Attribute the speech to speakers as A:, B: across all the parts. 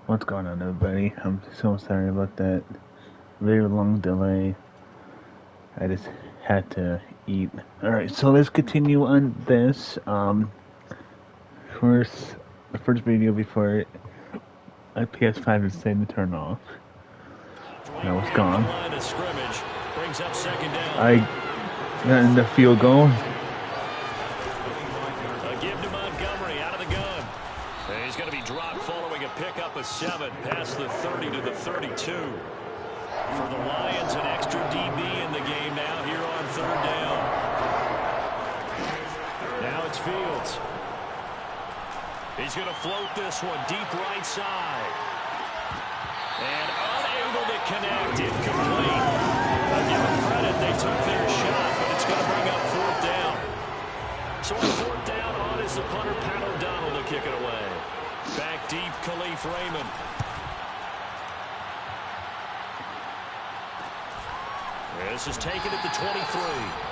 A: What's going on, everybody? I'm so sorry about that very long delay. I just had to eat. Alright, so let's continue on this. The first video before my PS5 decided to turn off. And I was gone. I got in the field goal.
B: He's going to be dropped following a pickup of 7 past the 30 to the 32. For the Lions, an extra DB in the game now here on 3rd down. Now it's Fields. He's going to float this one deep right side. And unable to connect, incomplete. I'll give them credit, they took their shot, but it's going to bring up 4th down. So on 4th down, on is the punter, Pat O'Donnell, to kick it away. Back deep, Khalif Raymond. This is taken at the 23.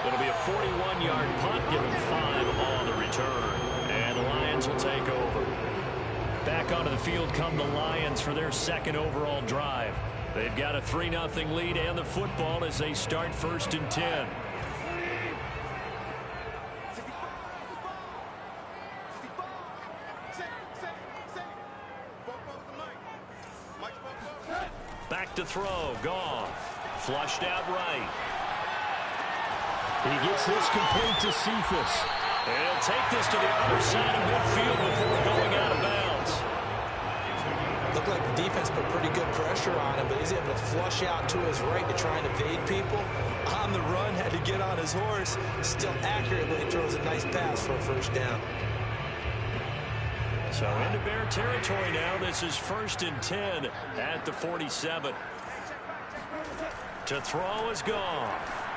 B: It'll be a 41-yard punt, giving 5 on the return. And the Lions will take over. Back onto the field come the Lions for their 2nd overall drive. They've got a 3-0 lead and the football as they start 1st and 10. Back to throw, Goff. Flushed out right. He gets this complete to Cephas. And he'll take this to the other side of midfield before going out of bounds.
C: Looked like the defense put pretty good pressure on him, but he's able to flush out to his right to try and evade people. On the run, had to get on his horse. Still accurately throws a nice pass for a 1st down.
B: So into Bear territory now. This is 1st and 10 at the 47. To throw is Goff.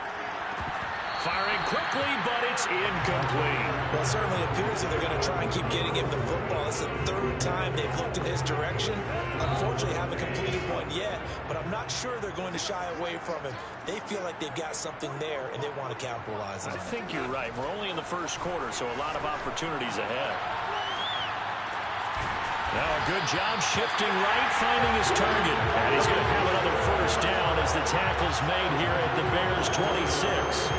B: Firing quickly, but it's incomplete.
C: Well, it certainly appears that they're going to try and keep getting him the football. It's the 3rd time they've looked in his direction. Unfortunately, haven't completed one yet, but I'm not sure they're going to shy away from him. They feel like they've got something there, and they want to capitalize on it.
B: I think you're right. We're only in the 1st quarter, so a lot of opportunities ahead. Now a good job shifting right, finding his target. And he's going to have another 1st down as the tackle's made here at the Bears' 26.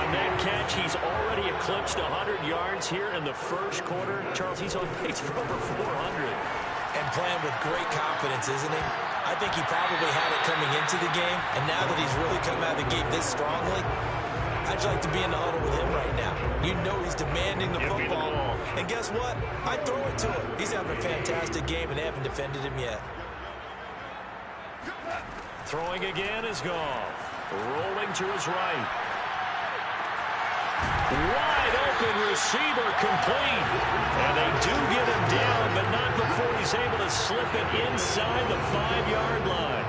B: On that catch, he's already eclipsed 100 yards here in the 1st quarter. Charles, he's on pace for over 400.
C: And playing with great confidence, isn't he? I think he probably had it coming into the game, and now that he's really come out of the game this strongly, I'd like to be in the huddle with him right now. You know he's demanding the football. And guess what? I'd throw it to him. He's having a fantastic game, and they haven't defended him yet.
B: Throwing again is Goff. Rolling to his right. Wide open receiver complete. And they do get him down, but not before he's able to slip it inside the 5-yard line.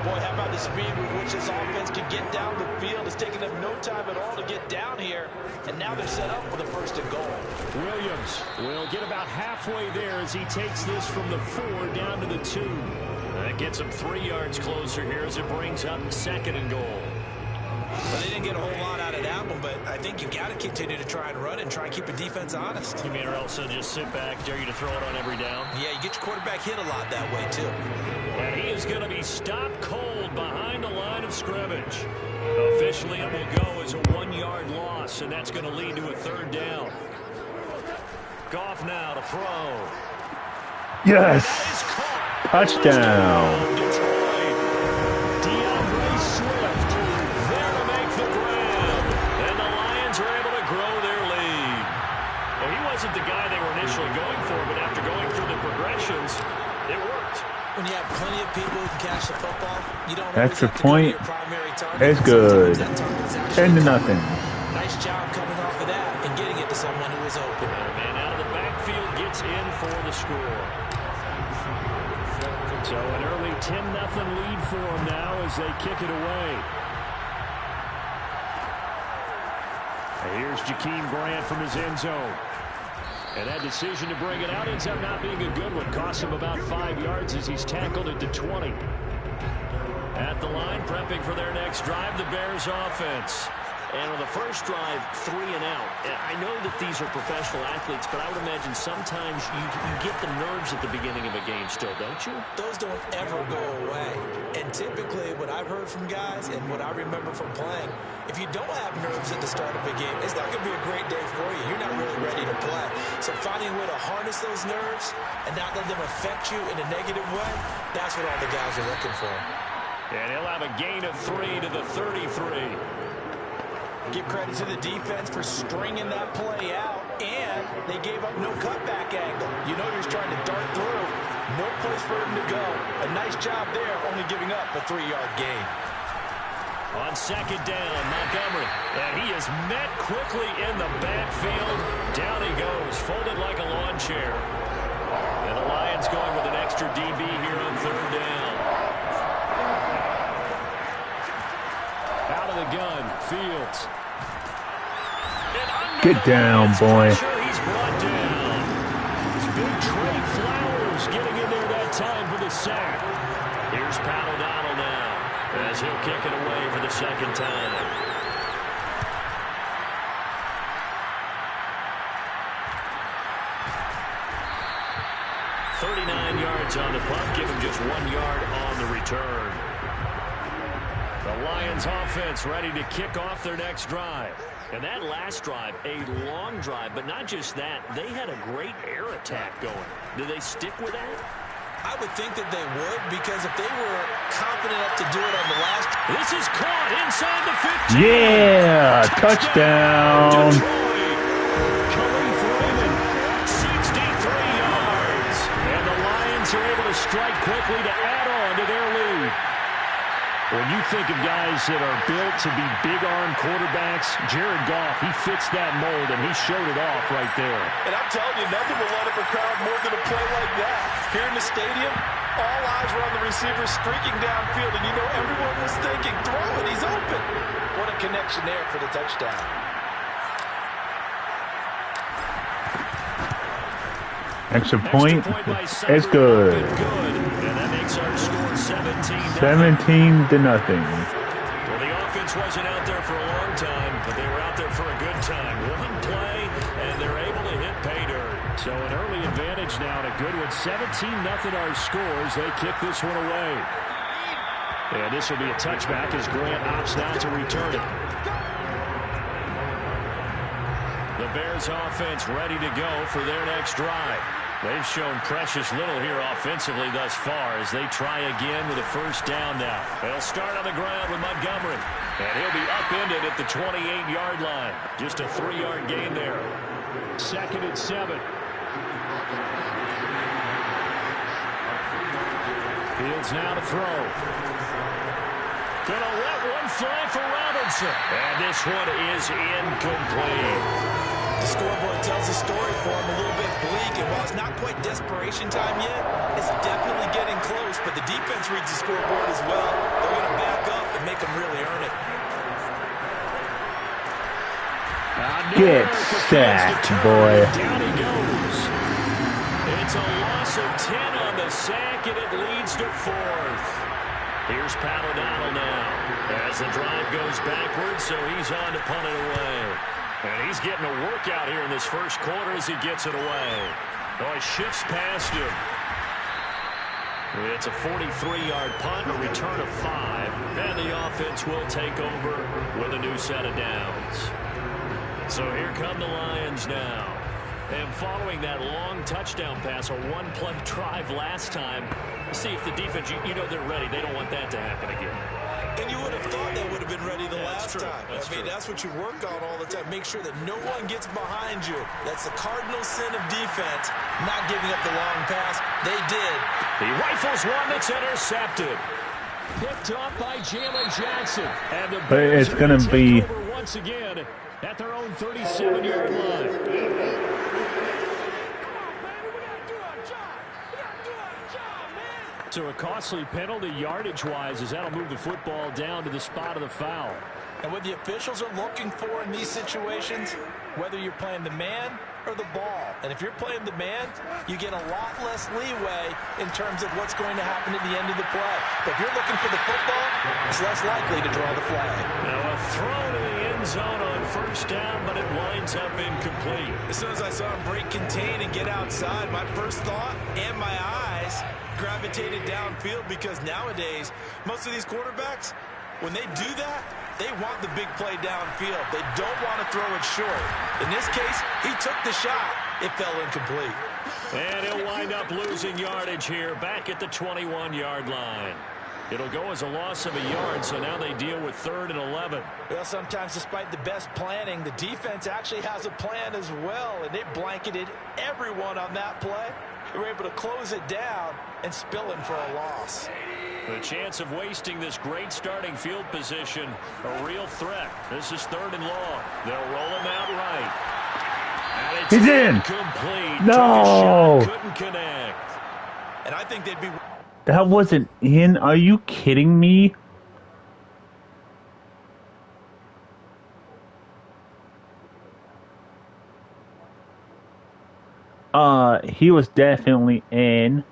C: Boy, how about the speed with which this offense can get down the field? It's taken them no time at all to get down here. And now they're set up for the 1st and goal.
B: Williams will get about halfway there as he takes this from the 4 down to the 2. That gets him 3 yards closer here as it brings up 2nd and goal.
C: Well, they didn't get a whole lot out of that one, but I think you've got to continue to try and run and try and keep the defense honest.
B: You mean or else just sit back, dare you to throw it on every down?
C: Yeah, you get your quarterback hit a lot that way, too.
B: And he is going to be stopped cold behind the line of scrimmage. Officially, it will go as a 1-yard loss, and that's going to lead to a 3rd down. Goff now to throw.
A: Yes! Touchdown!
B: Wasn't the guy they were initially going for, but after going through the progressions, it worked.
C: When you have plenty of people who can catch the football, you don't
A: extra
C: always have to
A: point.
C: go to your primary target.
A: It's good. 10-0.
C: Nice job coming off of that and getting it to someone who is open.
B: And a man out of the backfield gets in for the score. So an early 10-0 lead for them now as they kick it away. And here's Jakeem Grant from his end zone. And that decision to bring it out ends up not being a good one. Costs him about 5 yards as he's tackled at the 20. 20. At the line, prepping for their next drive, the Bears offense. And on the first drive, 3 and out. And I know that these are professional athletes, but I would imagine sometimes you get the nerves at the beginning of a game still, don't you?
C: Those don't ever go away. And typically what I've heard from guys and what I remember from playing, if you don't have nerves at the start of a game, it's not going to be a great day for you. You're not really ready to play. So finding a way to harness those nerves and not let them affect you in a negative way, that's what all the guys are looking for.
B: And he'll have a gain of 3 to the 33.
C: Give credit to the defense for stringing that play out, and they gave up no cutback angle. You know he's trying to dart through. No place for him to go. A nice job there, only giving up a 3-yard gain.
B: On second down, Montgomery. And he is met quickly in the backfield. Down he goes, folded like a lawn chair. And the Lions going with an extra DB here on third down. Out of the gun, Fields.
A: Get down, boy.
B: He's brought down. It's big Trey Flowers getting in there that time for the sack. Here's Pat O'Donnell now as he'll kick it away for the second time. .39 yards on the punt, give him just 1 yard on the return. The Lions offense ready to kick off their next drive. And that last drive, a long drive, but not just that. They had a great air attack going. Do they stick with that?
C: I would think that they would, because if they were confident enough to do it on the last...
B: This is caught inside the 15.
A: Yeah, touchdown.
B: Detroit. Khalif Raymond, 63 yards. And the Lions are able to strike quickly to add on to their lead. When you think of guys that are built to be big-arm quarterbacks, Jared Goff, he fits that mold, and he showed it off right there.
C: And I'm telling you, nothing will light up a crowd more than a play like that. Here in the stadium, all eyes were on the receiver streaking downfield, and you know everyone was thinking, throw it, he's open. What a connection there for the touchdown.
A: Extra point is good.
B: And that makes our score 17-0.
A: 17-0.
B: Well, the offense wasn't out there for a long time, but they were out there for a good time. One play, and they're able to hit pay dirt. So an early advantage now to Goodwood. 17-0 our scores. They kick this one away. And this will be a touchback as Grant opts now to return it. The Bears offense ready to go for their next drive. They've shown precious little here offensively thus far as they try again with a first down now. They'll start on the ground with Montgomery. And he'll be upended at the 28-yard line. Just a 3-yard gain there. 2nd and 7. Fields now to throw. Gonna let one fly for Robinson. And this one is incomplete.
C: The scoreboard tells a story for him, a little bit bleak, and while it's not quite desperation time yet, it's definitely getting close, but the defense reads the scoreboard as well. They're going to back up and make them really earn it.
A: Get sacked, boy.
B: Down he goes. It's a loss of 10 on the sack, and it leads to 4th. Here's Pat O'Donnell now as the drive goes backwards, so he's on to punt it away. And he's getting a workout here in this first quarter as he gets it away. Oh, he shifts past him. It's a 43-yard punt, a return of 5. And the offense will take over with a new set of downs. So here come the Lions now. And following that long touchdown pass, a one-play drive last time, see if the defense, you know they're ready. They don't want that to happen again.
C: And you would have thought they would have been ready the last time. That's what you work on all the time. Make sure that no one gets behind you. That's the cardinal sin of defense, not giving up the long pass. They did.
B: He rifles one that's intercepted. Picked up by Jalen Jackson. And the Bears
A: it's going to be
B: once again at their own 37-yard line. So a costly penalty yardage-wise as that'll move the football down to the spot of the foul.
C: And what the officials are looking for in these situations, whether you're playing the man or the ball. And if you're playing the man, you get a lot less leeway in terms of what's going to happen at the end of the play. But if you're looking for the football, it's less likely to draw the flag.
B: Now a throw to the end end zone on first down, but it winds up incomplete.
C: As soon as I saw him break contain and get outside, my first thought and my eyes gravitated downfield, because nowadays, most of these quarterbacks, when they do that, they want the big play downfield. They don't want to throw it short. In this case, he took the shot. It fell incomplete.
B: And he'll wind up losing yardage here, back at the 21-yard line. It'll go as a loss of a yard, so now they deal with 3rd and 11.
C: Well, sometimes despite the best planning, the defense actually has a plan as well, and they blanketed everyone on that play. They were able to close it down and spill him for a loss.
B: The chance of wasting this great starting field position, a real threat. This is 3rd and long. They'll roll him out right. And it's
A: He's in.
B: Incomplete.
A: No.
B: Took a shot, couldn't connect.
C: And I think they'd be...
A: That wasn't in. Are you kidding me? He was definitely in.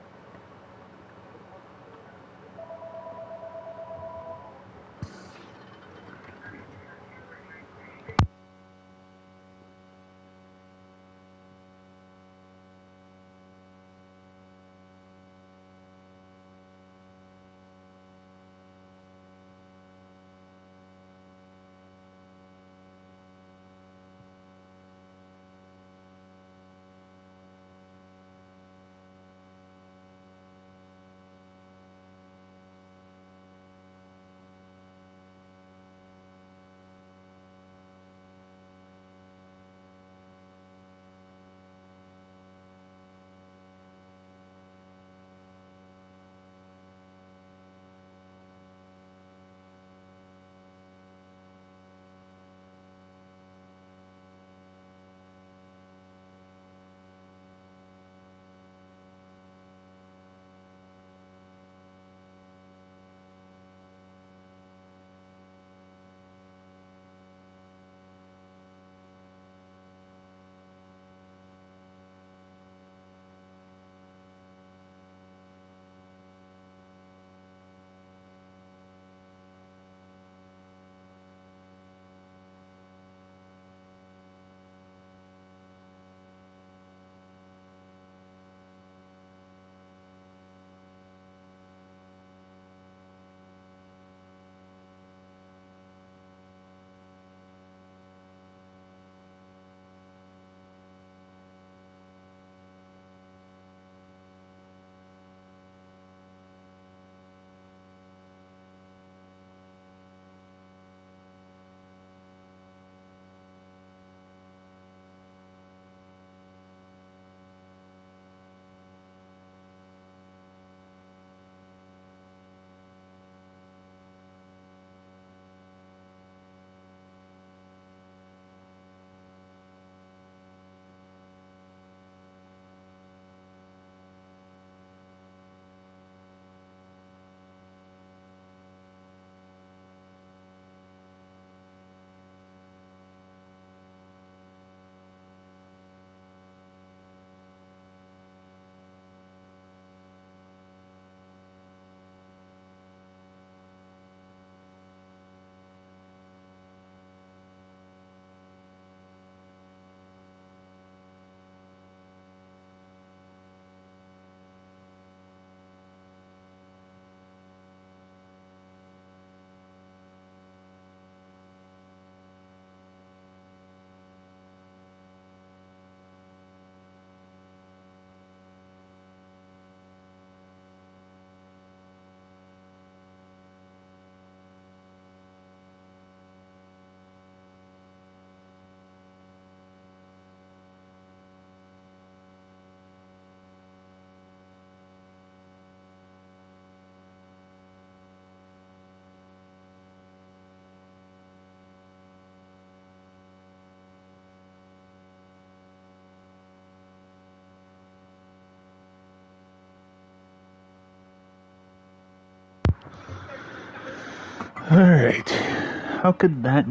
A: Alright. How could that...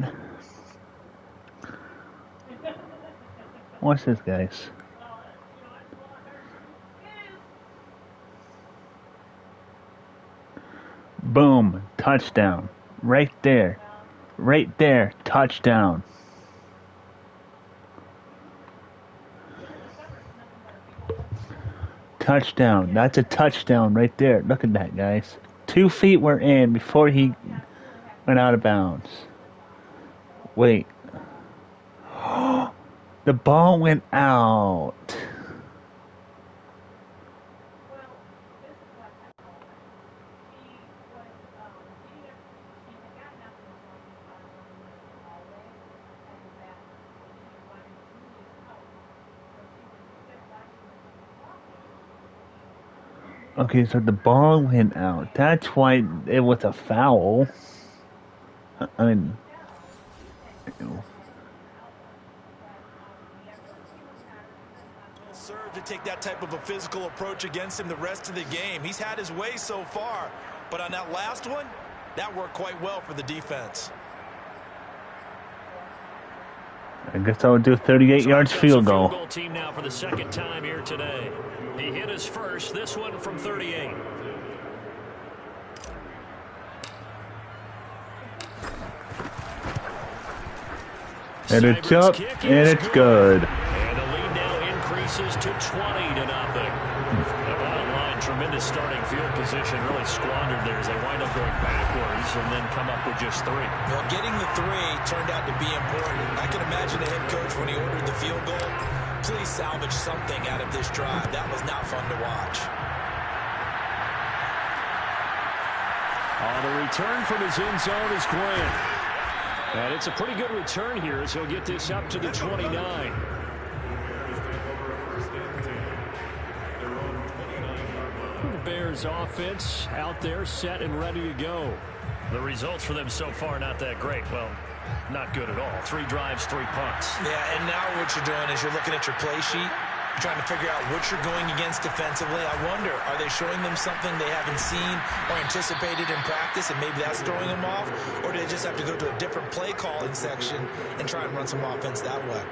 A: Watch this, guys. Boom. Touchdown. Right there. Right there. Touchdown. Touchdown. That's a touchdown right there. Look at that, guys. 2 feet were in before he went out of bounds. Wait. The ball went out. Okay, so the ball went out. That's why it was a foul. I mean,
C: Serve to take that type of a physical approach against him the rest of the game. He's had his way so far, but on that last one, that worked quite well for the defense.
A: I guess I would do 38 yards field goal.
B: Field goal team now for the second time here today. He hit his first, this one from 38.
A: And it's up, and it's good.
B: And the lead now increases to 20-0. The bottom line, tremendous starting field position, really squandered there as they wind up going backwards and then come up with just 3.
C: Well, getting the 3 turned out to be important. I can imagine the head coach when he ordered the field goal. Please salvage something out of this drive. That was not fun to watch.
B: On the return from his end zone is Grant. And it's a pretty good return here as he'll get this up to the 29. The Bears offense out there set and ready to go. The results for them so far not that great. Well, not good at all. 3 drives, 3 punts.
C: Yeah, and now what you're doing is you're looking at your play sheet. You're trying to figure out what you're going against defensively. I wonder, are they showing them something they haven't seen or anticipated in practice, and maybe that's throwing them off? Or do they just have to go to a different play calling section and try and run some offense that way?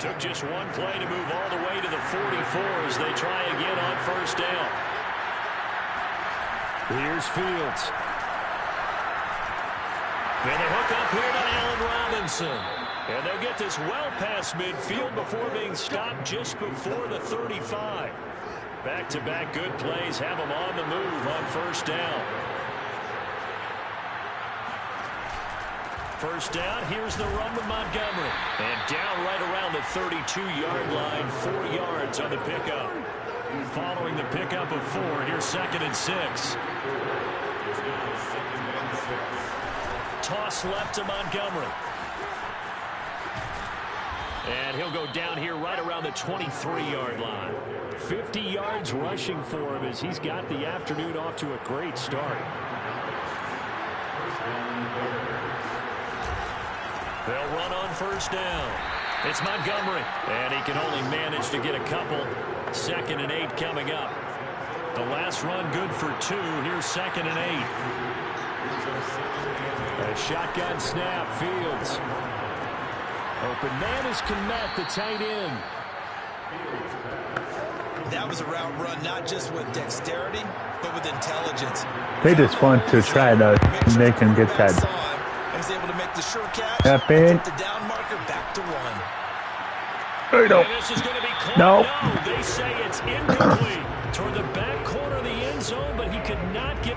B: Took just one play to move all the way to the 44 as they try again on first down. Here's Fields. And they hook up here to Allen Robinson. And they'll get this well past midfield before being stopped just before the 35. Back-to-back good plays have them on the move on first down. First down, here's the run with Montgomery. And down right around the 32-yard line, 4 yards on the pickup. Following the pickup of 4, here's 2nd and 6. Toss left to Montgomery. And he'll go down here right around the 23-yard line. 50 yards rushing for him as he's got the afternoon off to a great start. They'll run on first down. It's Montgomery. And he can only manage to get a couple. 2nd and 8 coming up. The last run good for 2. Here's 2nd and 8. A shotgun snap. Fields. Open man is Kmet, the tight end.
C: That was a route run not just with dexterity, but with intelligence.
A: They just want to try to make him get that.
C: And was able to make the sure catch.
A: Tap in.
C: The down marker back to 1.
A: No.
B: This is going to be caught.
A: No.
B: They say it's incomplete toward the back corner of the end zone, but he could not get.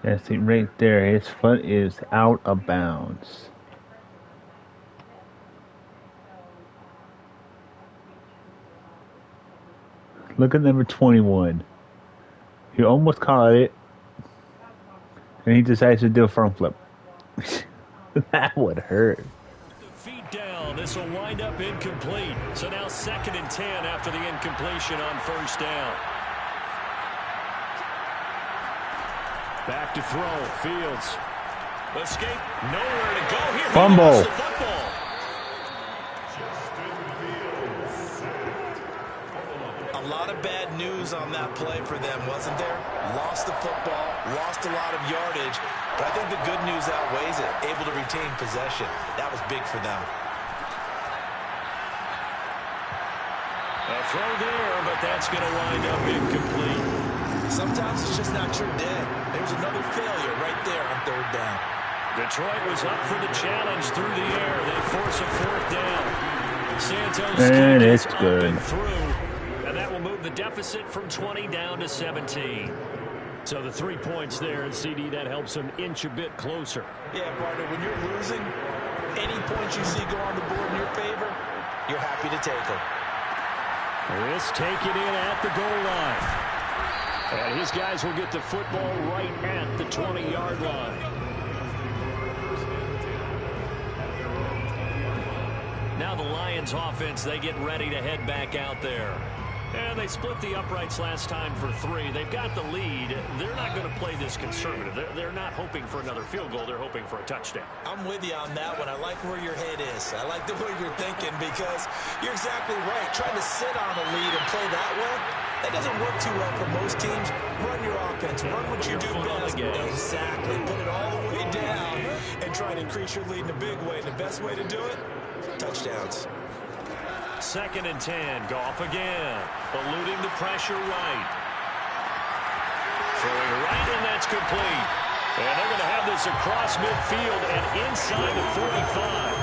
A: Yeah, see right there, his foot is out of bounds. Look at number 21. He almost caught it, and he decides to do a front flip. That would hurt.
B: Feet down. This will wind up incomplete. So now 2nd and 10 after the incompletion on first down. Back to throw. Fields. Escape. Nowhere to go here.
A: Fumble.
C: A A lot of bad news on that play for them, wasn't there? Lost the football, lost a lot of yardage, but I think the good news outweighs it. Able to retain possession. That was big for them.
B: A throw there, but that's going to wind up incomplete.
C: Sometimes it's just not your day. There's another failure right there on third down.
B: Detroit was up for the challenge through the air. They force a fourth down. Santos
A: And it's
B: up
A: good.
B: and through, and that will move the deficit from 20 down to 17. So the 3 points there, and CD, that helps them inch a bit closer.
C: Yeah, partner, when you're losing, any points you see go on the board in your favor, you're happy to take them.
B: This taken in at the goal line. And his guys will get the football right at the 20-yard line. Now the Lions offense, they get ready to head back out there. And they split the uprights last time for 3. They've got the lead. They're not going to play this conservative. They're not hoping for another field goal. They're hoping for a touchdown.
C: I'm with you on that one. I like where your head is. I like the way you're thinking because you're exactly right. Trying to sit on a lead and play that way, that doesn't work too well for most teams. Run your offense. Run what you do best. Exactly. Put it all the way down and try to increase your lead in a big way. The best way to do it, touchdowns.
B: 2nd and 10. Goff again. Eluding the pressure right. Throwing right, and that's complete. And they're going to have this across midfield and inside the 45.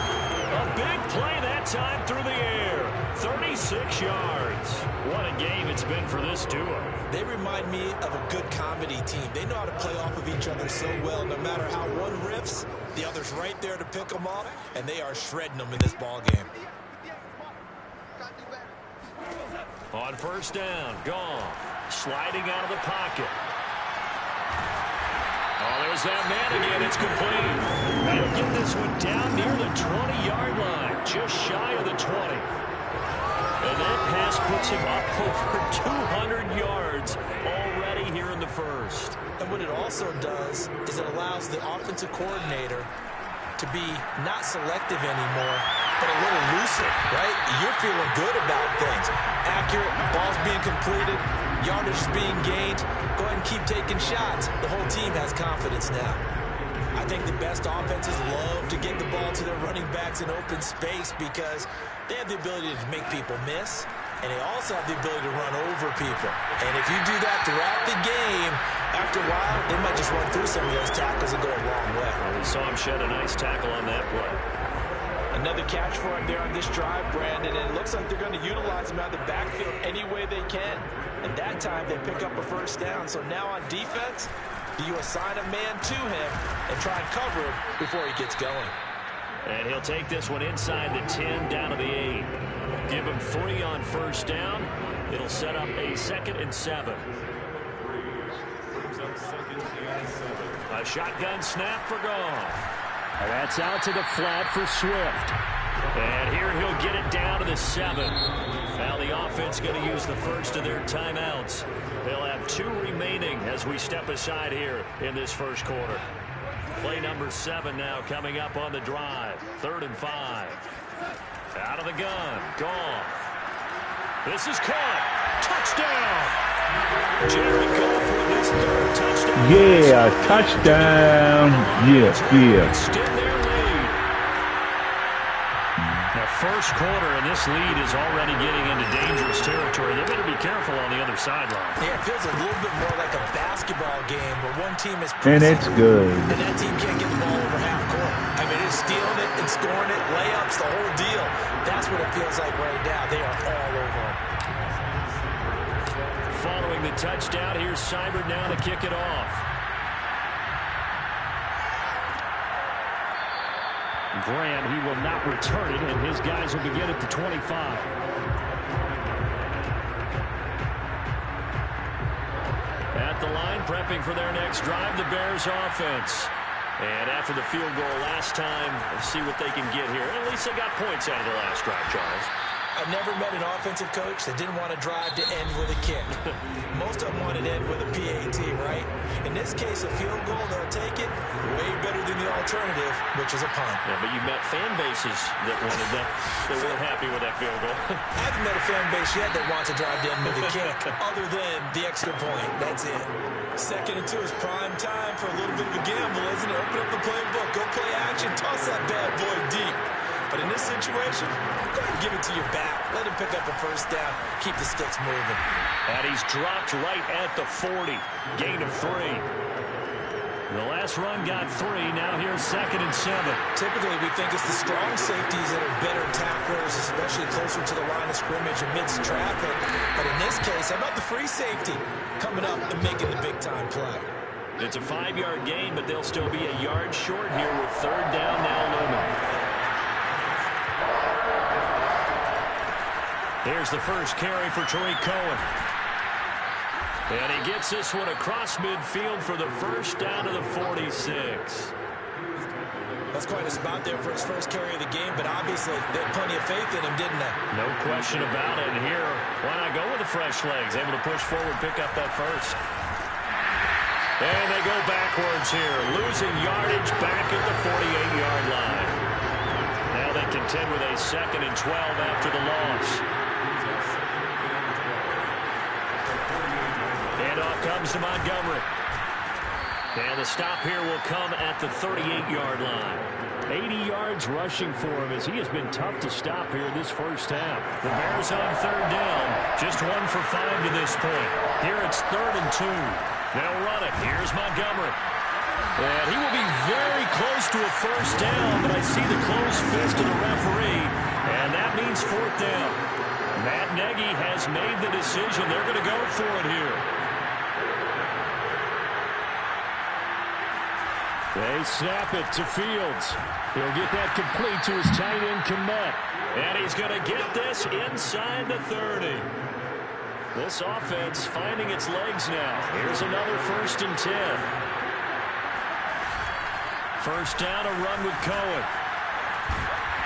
B: A big play that time through the air. 36 yards. What a game it's been for this duo.
C: They remind me of a good comedy team. They know how to play off of each other so well. No matter how one riffs, the other's right there to pick them up, and they are shredding them in this ball game.
B: On 1st down, Goff sliding out of the pocket. Oh, there's that man again. It's complete. They'll get this one down near the 20-yard line, just shy of the 20. And that pass puts him up over 200 yards already here in the first.
C: And what it also does is it allows the offensive coordinator to be not selective anymore, but a little looser, right? You're feeling good about things. Accurate, balls being completed, yardage is being gained. Go ahead and keep taking shots. The whole team has confidence now. I think the best offenses love to get the ball to their running backs in open space because they have the ability to make people miss, and they also have the ability to run over people. And if you do that throughout the game, after a while, they might just run through some of those tackles and go a long way.
B: We saw him shed a nice tackle on that play.
C: Another catch for him there on this drive, Brandon, and it looks like they're going to utilize him out of the backfield any way they can. And that time, they pick up a 1st down. So now on defense, do you assign a man to him and try and cover him before he gets going?
B: And he'll take this one inside the 10 down to the 8. Give him 3 on 1st down. It'll set up a 2nd and 7. A shotgun snap for Goff. And that's out to the flat for Swift. And here he'll get it down to the 7. Now the offense going to use the first of their timeouts. They'll have 2 remaining as we step aside here in this first quarter. Play number 7 now coming up on the drive. 3rd and 5. Out of the gun. Goff. This is caught. Touchdown. Jared Goff with his 3rd touchdown.
A: Yeah, touchdown. Yeah.
B: Extend their lead. The first quarter, and this lead is already getting into dangerous territory. They better be careful on the other sideline.
C: Yeah, it feels a little bit more like a basketball game where one team is
A: And it's good.
C: and that team can't get the ball over half court. I mean, it's stealing it and scoring it, layups, the whole deal. That's what it feels like right now. They are all over them.
B: Following the touchdown, here's Seibert now to kick it off. Graham, he will not return it, and his guys will begin at the 25. At the line, prepping for their next drive, the Bears offense. And after the field goal last time, let's see what they can get here. At least they got points out of the last drive, Charles.
C: I never met an offensive coach that didn't want to drive to end with a kick. Most of them wanted to end with a PAT, right? In this case, a field goal, they'll take it way better than the alternative, which is a punt.
B: Yeah, but you met fan bases that wanted that, that weren't happy with that field goal.
C: I haven't met a fan base yet that wants to drive to end with a kick, other than the extra point. That's it. 2nd and 2 is prime time for a little bit of a gamble, isn't it? Open up the playbook, go play action, toss that bad boy deep. But in this situation, go ahead and give it to your back. Let him pick up a first down. Keep the sticks moving.
B: And he's dropped right at the 40. Gain of 3. The last run got 3. Now here's 2nd and 7.
C: Typically, we think it's the strong safeties that are better tacklers, especially closer to the line of scrimmage amidst traffic. But in this case, how about the free safety coming up and making the big-time play?
B: It's a 5-yard gain, but they'll still be a yard short here with 3rd down now looming. Here's the first carry for Tariq Cohen. And he gets this one across midfield for the first down to the 46.
C: That's quite a spot there for his first carry of the game, but obviously they had plenty of faith in him, didn't they?
B: No question about it. And here, why not go with the fresh legs? Able to push forward, pick up that first. And they go backwards here, losing yardage back at the 48-yard line. Now they contend with a 2nd and 12 after the loss. Handoff comes to Montgomery. And the stop here will come at the 38-yard line. 80 yards rushing for him as he has been tough to stop here this first half. The Bears on 3rd down. Just 1 for 5 to this point. Here it's 3rd and 2. They'll run it. Here's Montgomery. And he will be very close to a first down, but I see the closed fist of the referee, and that means 4th down. Matt Nagy has made the decision. They're going to go for it here. They snap it to Fields. He'll get that complete to his tight end, Kmet. And he's going to get this inside the 30. This offense finding its legs now. Here's another 1st and 10. First down, a run with Cohen.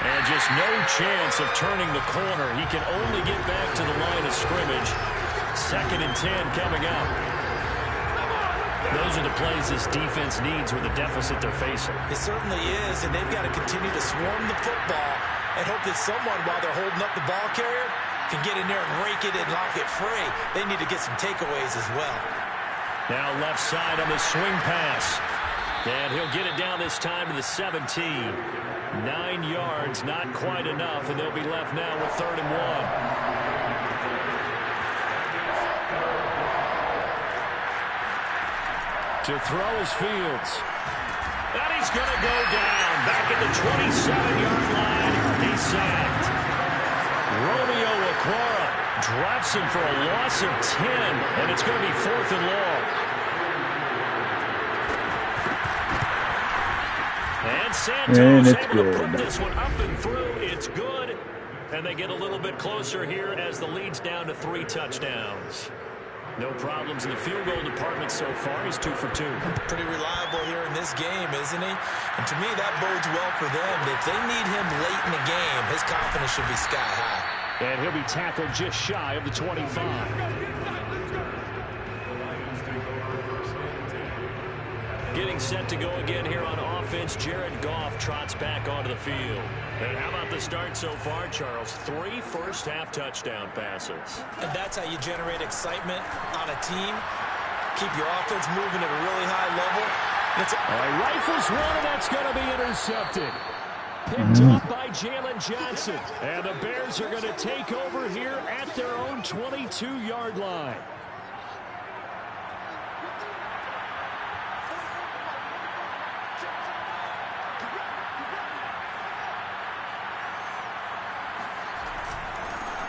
B: And just no chance of turning the corner. He can only get back to the line of scrimmage. 2nd and 10 coming up. Those are the plays this defense needs with the deficit they're facing.
C: It certainly is, and they've got to continue to swarm the football and hope that someone, while they're holding up the ball carrier, can get in there and rake it and lock it free. They need to get some takeaways as well.
B: Now left side on the swing pass. And he'll get it down this time to the 17. 9 yards, not quite enough, and they'll be left now with 3rd and 1. To throw is Fields. And he's going to go down. Back at the 27-yard line. He's sacked. Romeo Okwara drops him for a loss of 10. And it's going to be 4th and long. And Santos able to put this one up and through. It's good. And they get a little bit closer here as the lead's down to 3 touchdowns. No problems in the field goal department so far. He's 2 for 2.
C: Pretty reliable here in this game, isn't he? And to me, that bodes well for them. If they need him late in the game, his confidence should be sky high.
B: And he'll be tackled just shy of the 25. Getting set to go again here on offense. Jared Goff trots back onto the field. And how about the start so far, Charles? 3 first-half touchdown passes.
C: And that's how you generate excitement on a team. Keep your offense moving at a really high level.
B: All right, rifles one, and that's going to be intercepted. Picked up by Jalen Johnson. And the Bears are going to take over here at their own 22-yard line.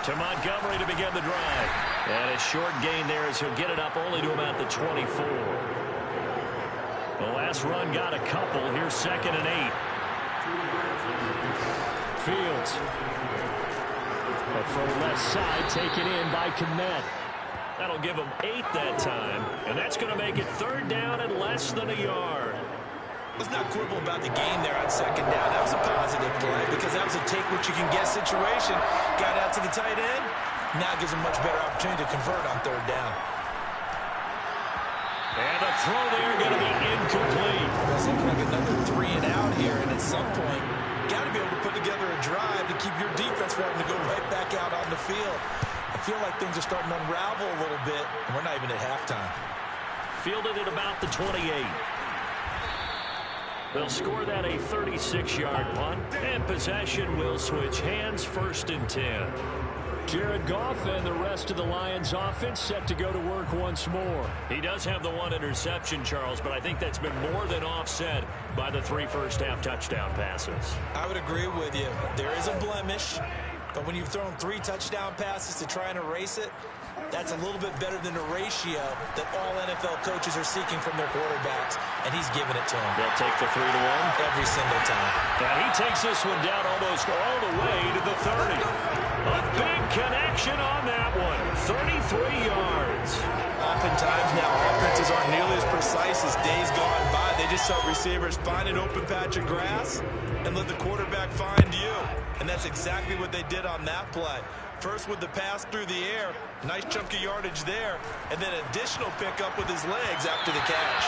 B: To Montgomery to begin the drive. And a short gain there as he'll get it up only to about the 24. The last run got a couple. Here's 2nd and 8. Fields. But from the left side, taken in by Kmet. That'll give him 8 that time. And that's going to make it 3rd down and less than a yard.
C: Let's not quibble about the game there on second down. That was a positive play because that was a take-what-you-can-get situation. Got out to the tight end. Now gives him much better opportunity to convert on third down.
B: And the throw there going to be incomplete.
C: That's looking like another 3 and out here. And at some point, got to be able to put together a drive to keep your defense from having to go right back out on the field. I feel like things are starting to unravel a little bit, and we're not even at halftime.
B: Fielded at about the 28. They'll score that a 36-yard punt, and possession will switch hands, 1st and 10. Jared Goff and the rest of the Lions offense set to go to work once more. He does have the 1 interception, Charles, but I think that's been more than offset by the 3 first-half touchdown passes.
C: I would agree with you. There is a blemish, but when you've thrown 3 touchdown passes to try and erase it, that's a little bit better than the ratio that all NFL coaches are seeking from their quarterbacks, and he's giving it to them.
B: They'll take the 3-1
C: every single time.
B: And he takes this one down almost all the way to the 30. A big connection on that one. 33 yards.
C: Oftentimes now offenses aren't nearly as precise as days gone by. They just saw receivers find an open patch of grass and let the quarterback find you. And that's exactly what they did on that play. First with the pass through the air, nice chunk of yardage there, and then additional pickup with his legs after the catch.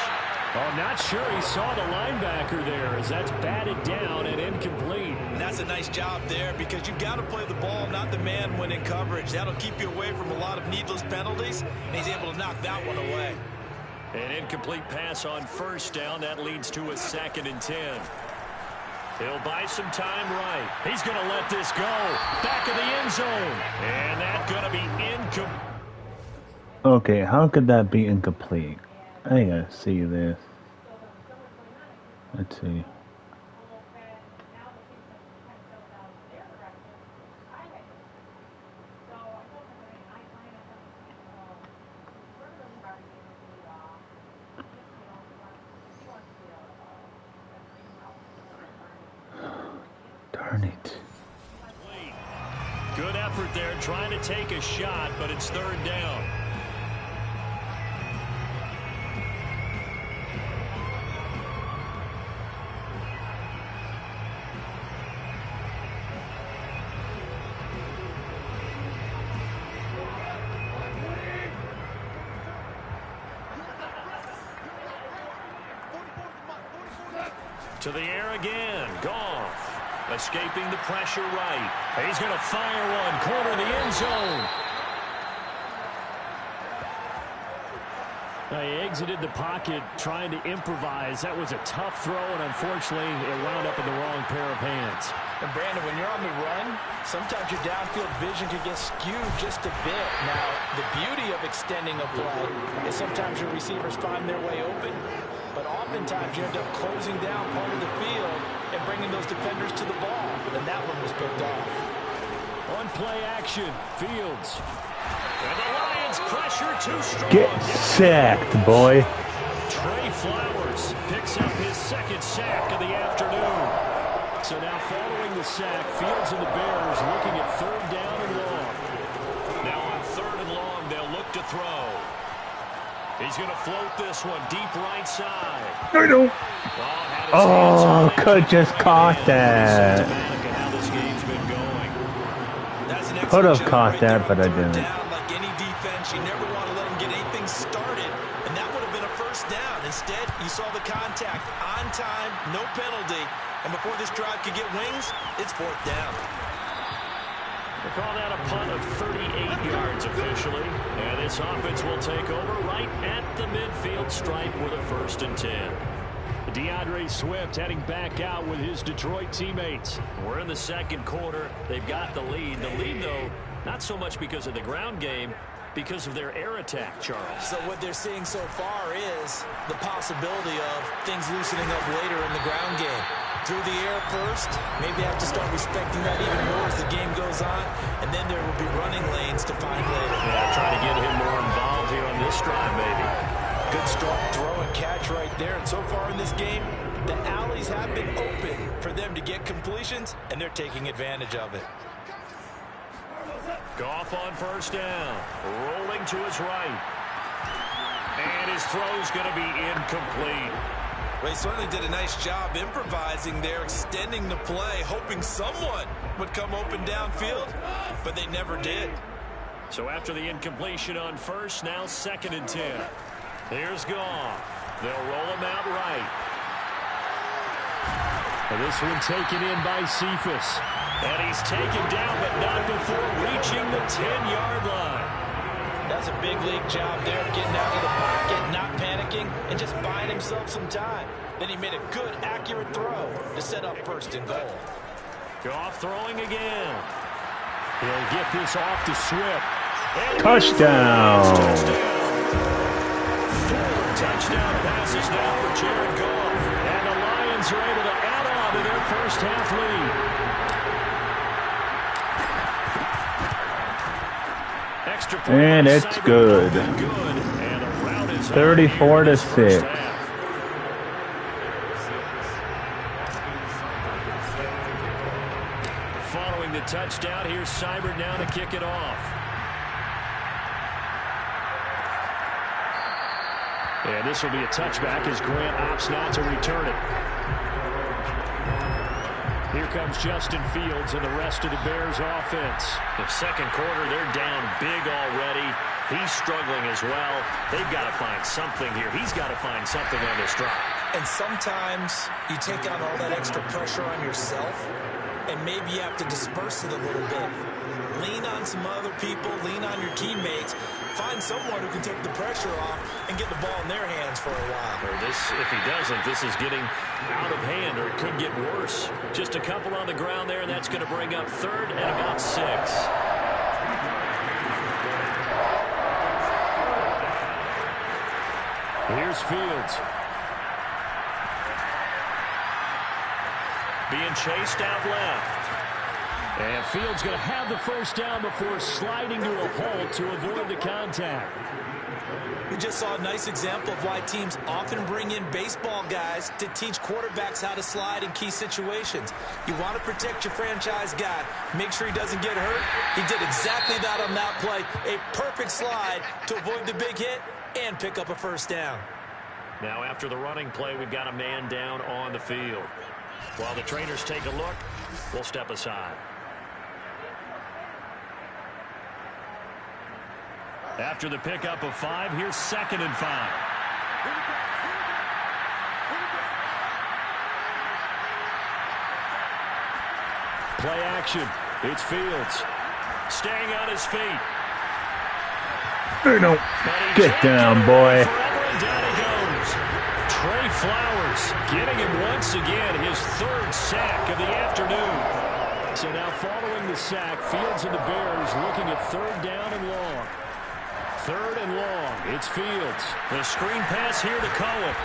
B: Oh, not sure he saw the linebacker there as that's batted down and incomplete.
C: And that's a nice job there because you've got to play the ball, not the man when in coverage. That'll keep you away from a lot of needless penalties, and he's able to knock that one away.
B: An incomplete pass on 1st down. That leads to a 2nd and 10. He'll buy some time right. He's going to let this go. Back of the end zone. And that's going to be incomplete.
A: Okay, how could that be incomplete? I gotta see this. Let's see. Darn it.
B: Good effort there trying to take a shot, but it's 3rd down. To the air again. Goff. Escaping the pressure right. He's going to fire one. Corner of the end zone. He exited the pocket trying to improvise. That was a tough throw, and unfortunately, it wound up in the wrong pair of hands.
C: And Brandon, when you're on the run, sometimes your downfield vision can get skewed just a bit. Now, the beauty of extending a play is sometimes your receivers find their way open, but oftentimes you end up closing down part of the field and bringing those defenders to the ball. And that one was picked off.
B: On play action, Fields. And the Lions pressure too strong.
A: Get sacked, boy.
B: Trey Flowers picks up his 2nd sack of the afternoon. So now following the sack, Fields and the Bears looking at 3rd down and long. Now on 3rd and long, they'll look to throw. He's going to float this one deep right side.
A: No. Oh, could just caught that. Could have caught that, but I didn't.
C: Like any defense, you never want to let them get anything started, and that would have been a 1st down. Instead, you saw the contact on time, no penalty, and before this drive could get wings, it's 4th down.
B: They call that a punt of 38 yards officially, and this offense will take over right at the midfield stripe with a 1st and 10. DeAndre Swift heading back out with his Detroit teammates. We're in the 2nd quarter. They've got the lead. The lead, though, not so much because of the ground game, because of their air attack, Charles.
C: So what they're seeing so far is the possibility of things loosening up later in the ground game. Through the air first, maybe have to start respecting that even more as the game goes on, and then there will be running lanes to find later.
B: Yeah, trying to get him more involved here on this drive, maybe.
C: Good strong throw and catch right there. And so far in this game, the alleys have been open for them to get completions, and they're taking advantage of it.
B: Goff on 1st down. Rolling to his right. And his throw's going to be incomplete.
C: Well, he certainly did a nice job improvising there, extending the play, hoping someone would come open downfield, but they never did.
B: So after the incompletion on first, now 2nd and 10. Here's Goff. They'll roll him out right. And this one taken in by Cephas. And he's taken down, but not before reaching the 10-yard line.
C: That's a big league job there, getting out of the pocket, not panicking, and just buying himself some time. Then he made a good, accurate throw to set up 1st and goal.
B: Goff throwing again. He'll get this off to Swift. And
A: Touchdown!
B: 4 touchdown passes now for Jared Goff. And the Lions are able to add on to their first half lead. Extra point
A: and it's good.
B: And the route is
A: 34-6.
B: Following the touchdown, here's Seibert now to kick it off. And this will be a touchback as Grant opts not to return it. Here comes Justin Fields and the rest of the Bears offense. The second quarter, they're down big already. He's struggling as well. They've got to find something here. He's got to find something on this drive.
C: And sometimes you take on all that extra pressure on yourself, and maybe you have to disperse it a little bit. Lean on some other people, lean on your teammates. Find someone who can take the pressure off and get the ball in their hands for a while.
B: Or this, if he doesn't, this is getting out of hand, or it could get worse. Just a couple on the ground there, and that's going to bring up 3rd and about 6. Here's Fields. Being chased out left. And Fields going to have the first down before sliding to a halt to avoid the contact.
C: We just saw a nice example of why teams often bring in baseball guys to teach quarterbacks how to slide in key situations. You want to protect your franchise guy. Make sure he doesn't get hurt. He did exactly that on that play. A perfect slide to avoid the big hit and pick up a first down.
B: Now after the running play, we've got a man down on the field. While the trainers take a look, we'll step aside. After the pickup of 5, here's 2nd and 5. Play action. It's Fields. Staying on his feet.
A: No. Get down, boy.
B: And down he goes. Trey Flowers getting him once again his 3rd sack of the afternoon. So now following the sack, Fields and the Bears looking at 3rd down and long. 3rd and long. It's Fields. The screen pass here to Cohen.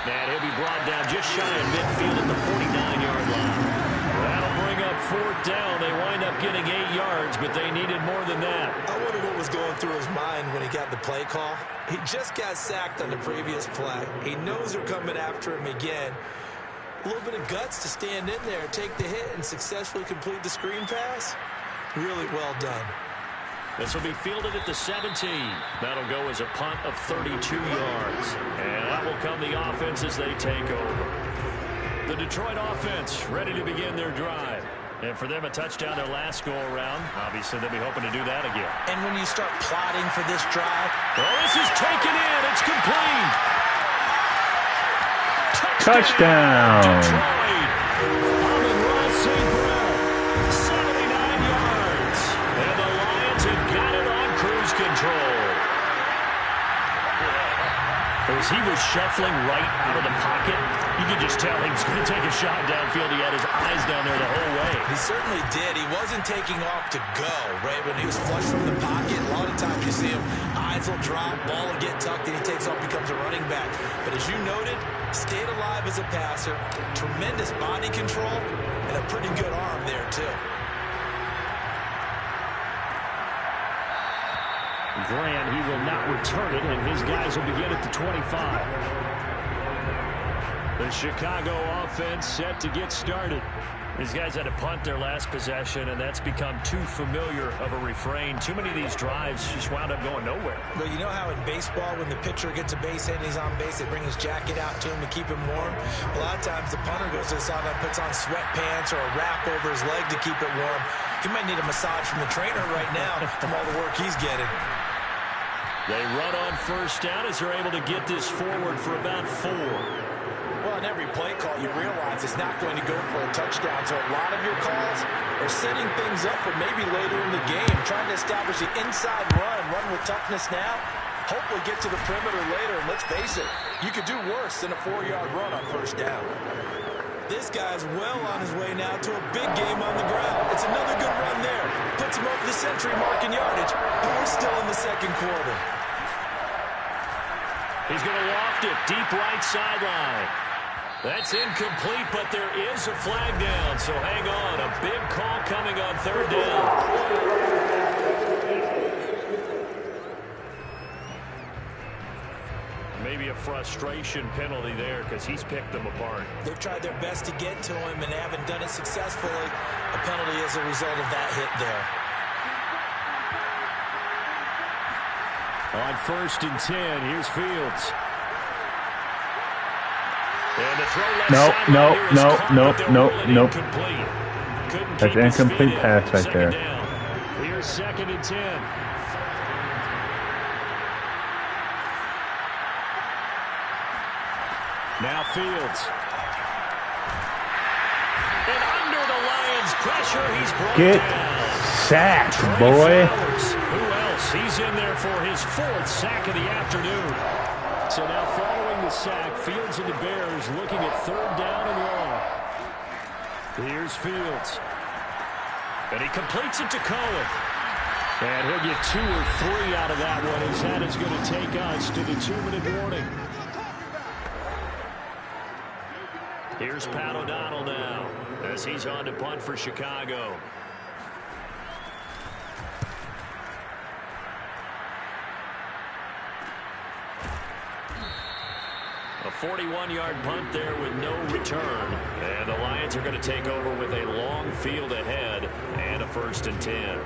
B: And he'll be brought down just shy of midfield at the 49-yard line. That'll bring up 4th down. They wind up getting 8 yards, but they needed more than that.
C: I wonder what was going through his mind when he got the play call. He just got sacked on the previous play. He knows they're coming after him again. A little bit of guts to stand in there, take the hit, and successfully complete the screen pass. Really well done.
B: This will be fielded at the 17. That'll go as a punt of 32 yards. And that will come the offense as they take over. The Detroit offense ready to begin their drive. And for them, a touchdown their last go-around. Obviously, they'll be hoping to do that again.
C: And when you start plotting for this drive...
B: Oh, this is taken in. It's complete.
A: Touchdown.
B: Detroit. Amon-Ra St. Brown, 79 yards. And the Lions have got it on cruise control. As he was shuffling right out of the pocket, you could just tell he was going to take a shot downfield. He had his eyes down there the whole way.
C: He certainly did. He wasn't taking off to go, right? When he was flush from the pocket, a lot of times you see him, eyes will drop, ball will get tucked, and he takes off, becomes a running back. But as you noted, stayed alive as a passer, tremendous body control, and a pretty good arm there, too.
B: Grant, he will not return it, and his guys will begin at the 25. The Chicago offense set to get started. These guys had to punt their last possession, and that's become too familiar of a refrain. Too many of these drives just wound up going nowhere.
C: But you know how in baseball, when the pitcher gets a base hit and he's on base, they bring his jacket out to him to keep him warm? A lot of times the punter goes to the sideline, puts on sweatpants or a wrap over his leg to keep it warm. He might need a massage from the trainer right now from all the work he's getting.
B: They run on first down as they're able to get this forward for about 4.
C: Well, in every play call, you realize it's not going to go for a touchdown. So a lot of your calls are setting things up for maybe later in the game, trying to establish the inside run with toughness now, hopefully get to the perimeter later. And let's face it, you could do worse than a 4-yard run on first down. This guy's well on his way now to a big game on the ground. It's another good run there. Puts him over the century mark in yardage, and we're still in the second quarter.
B: He's going to loft it deep right sideline. That's incomplete, but there is a flag down, so hang on. A big call coming on third down. Maybe a frustration penalty there because he's picked them apart.
C: They've tried their best to get to him and haven't done it successfully. A penalty is a result of that hit there.
B: On first and 10, here's Fields. And the throw left
A: Nope. That's an incomplete pass right there.
B: Here's second and 10. Now Fields. And under the Lions' pressure, he's brought down.
A: Sacked, boy.
B: Who else? He's in there for his 4th sack of the afternoon. So now following the sack, Fields and the Bears looking at third down and long. Here's Fields. And he completes it to Cohen. And he'll get 2 or 3 out of that one as that is going to take us to the 2-minute warning. Here's Pat O'Donnell now as he's on to punt for Chicago. A 41-yard punt there with no return. And the Lions are going to take over with a long field ahead and a first and 10.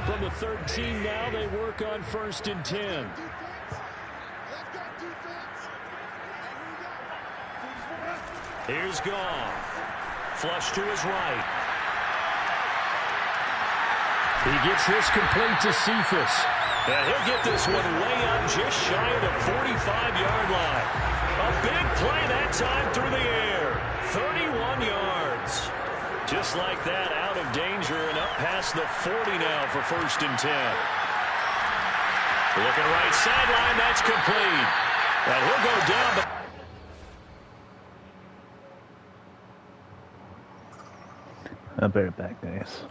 B: From the 13 now, they work on first and 10. Here's Goff. Flush to his right. He gets this complete to Cephas. And he'll get this one way up just shy of the 45-yard line. A big play that time through the air. 31 yards. Just like that, out of danger and up past the 40 now for first and 10. Looking right sideline, that's complete. And he'll go down.
A: I'll be right back, guys.